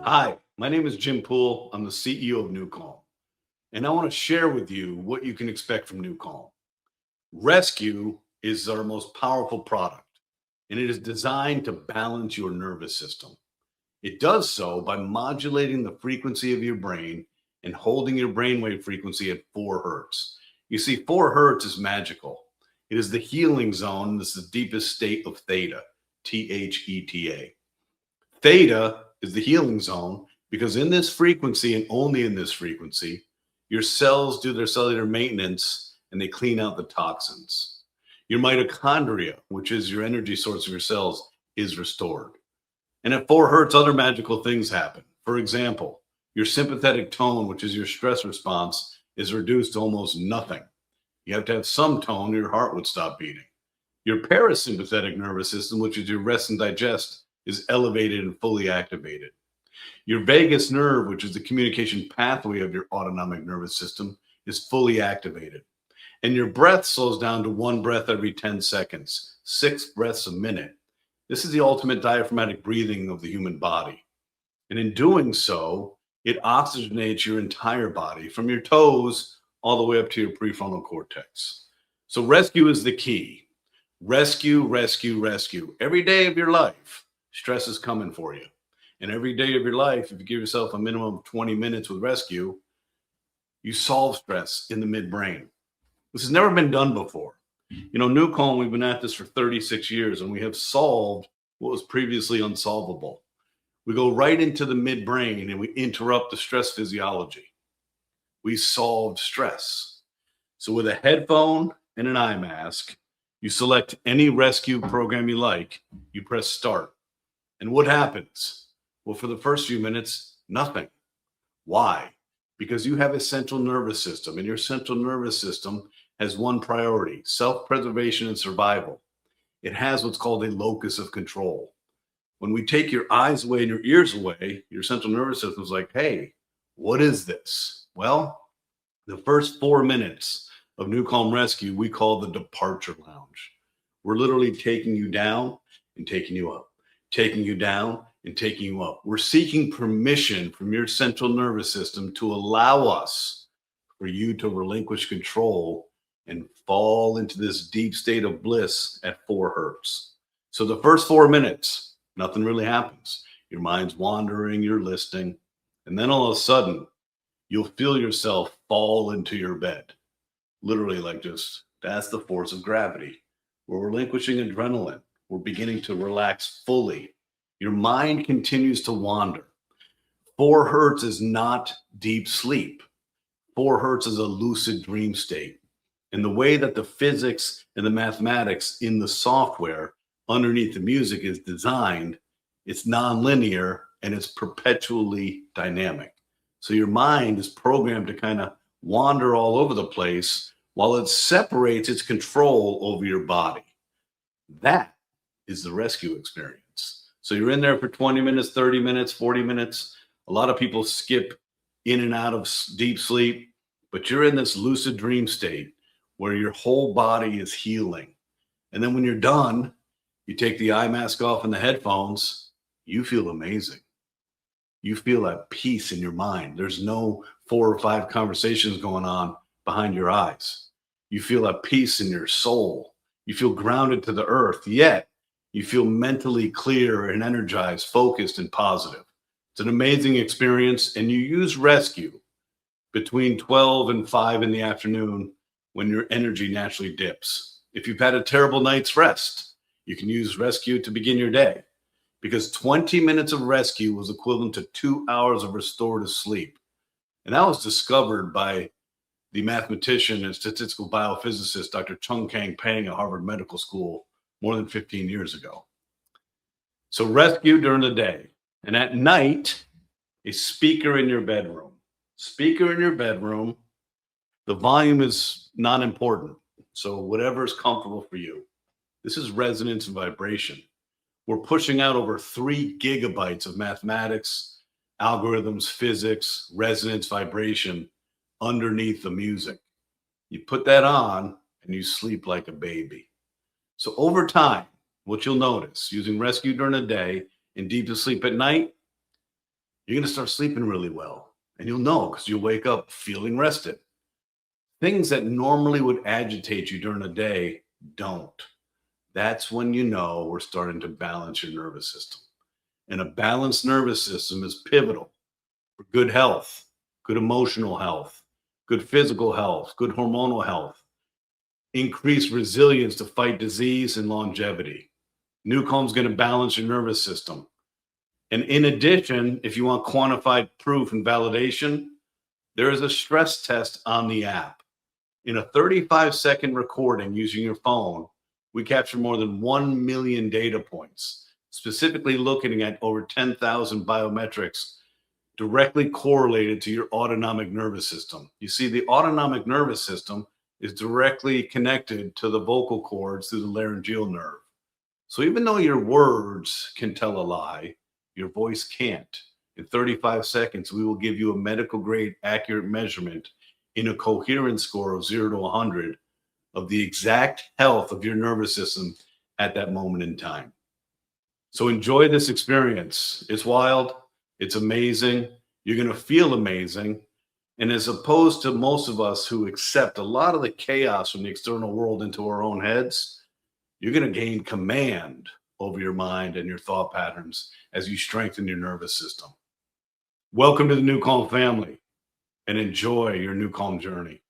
Hi, my name is Jim Poole. I'm the CEO of NuCalm, and I want to share with you what you can expect from NuCalm. Rescue is our most powerful product, and it is designed to balance your nervous system. It does so by modulating the frequency of your brain and holding your brainwave frequency at 4 hertz. You see, 4 hertz is magical. It is the healing zone. This is the deepest state of theta, Theta. Theta is the healing zone because in this frequency and only in this frequency, your cells do their cellular maintenance and they clean out the toxins. Your mitochondria, which is your energy source of your cells, is restored. And at 4 hertz, other magical things happen. For example, your sympathetic tone, which is your stress response, is reduced to almost nothing. You have to have some tone or your heart would stop beating. Your parasympathetic nervous system, which is your rest and digest, is elevated and fully activated. Your vagus nerve, which is the communication pathway of your autonomic nervous system, is fully activated. And your breath slows down to 1 breath every 10 seconds, 6 breaths a minute. This is the ultimate diaphragmatic breathing of the human body. And in doing so, it oxygenates your entire body from your toes all the way up to your prefrontal cortex. So rescue is the key. Rescue, rescue, rescue. Every day of your life, stress is coming for you. And every day of your life, if you give yourself a minimum of 20 minutes with rescue, you solve stress in the midbrain. This has never been done before. You know, NuCalm, we've been at this for 36 years, and we have solved what was previously unsolvable. We go right into the midbrain and we interrupt the stress physiology. We solved stress. So with a headphone and an eye mask, you select any rescue program you like, you press start. And what happens? Well, for the first few minutes, nothing. Why? Because you have a central nervous system, and your central nervous system has one priority: self-preservation and survival. It has what's called a locus of control. When we take your eyes away and your ears away, your central nervous system is like, hey, what is this? Well, the first 4 minutes of NuCalm Rescue, we call the departure lounge. We're literally taking you down and taking you up, taking you down and taking you up. We're seeking permission from your central nervous system to allow us for you to relinquish control and fall into this deep state of bliss at 4 hertz. So the first 4 minutes, nothing really happens. Your mind's wandering, you're listening, and then all of a sudden, you'll feel yourself fall into your bed. Literally, like just, that's the force of gravity. We're relinquishing adrenaline. We're beginning to relax fully. Your mind continues to wander. 4 hertz is not deep sleep. 4 hertz is a lucid dream state. And the way that the physics and the mathematics in the software underneath the music is designed, it's nonlinear and it's perpetually dynamic. So your mind is programmed to kind of wander all over the place while it separates its control over your body. That is the rescue experience. So you're in there for 20 minutes, 30 minutes, 40 minutes. A lot of people skip in and out of deep sleep, but you're in this lucid dream state where your whole body is healing. And then when you're done, you take the eye mask off and the headphones, you feel amazing. You feel at peace in your mind. There's no 4 or 5 conversations going on behind your eyes. You feel at peace in your soul. You feel grounded to the earth, yet you feel mentally clear and energized, focused and positive. It's an amazing experience, and you use rescue between 12 and 5 in the afternoon when your energy naturally dips. If you've had a terrible night's rest, you can use rescue to begin your day, because 20 minutes of rescue was equivalent to 2 hours of restorative sleep. And that was discovered by the mathematician and statistical biophysicist, Dr. Chung-Kang Pang at Harvard Medical School more than 15 years ago. So rescue during the day. And at night, a speaker in your bedroom. Speaker in your bedroom. The volume is not important. So whatever is comfortable for you. This is resonance and vibration. We're pushing out over 3 gigabytes of mathematics, algorithms, physics, resonance, vibration underneath the music. You put that on and you sleep like a baby. So over time, what you'll notice using rescue during the day and deep to sleep at night, You're going to start sleeping really well. And you'll know because you'll wake up feeling rested. Things that normally would agitate you during the day don't. That's when you know we're starting to balance your nervous system. And a balanced nervous system is pivotal for good health, good emotional health, good physical health, good hormonal health, increased resilience to fight disease and longevity. NuCalm's going to balance your nervous system. And in addition, if you want quantified proof and validation, there is a stress test on the app. In a 35-second recording using your phone, we capture more than 1 million data points, specifically looking at over 10,000 biometrics directly correlated to your autonomic nervous system. You see, the autonomic nervous system is directly connected to the vocal cords through the laryngeal nerve. So even though your words can tell a lie, your voice can't. In 35 seconds, we will give you a medical grade accurate measurement in a coherence score of 0 to 100 of the exact health of your nervous system at that moment in time. So enjoy this experience. It's wild. It's amazing. You're going to feel amazing. And as opposed to most of us who accept a lot of the chaos from the external world into our own heads, you're going to gain command over your mind and your thought patterns as you strengthen your nervous system. Welcome to the NuCalm family and enjoy your NuCalm journey.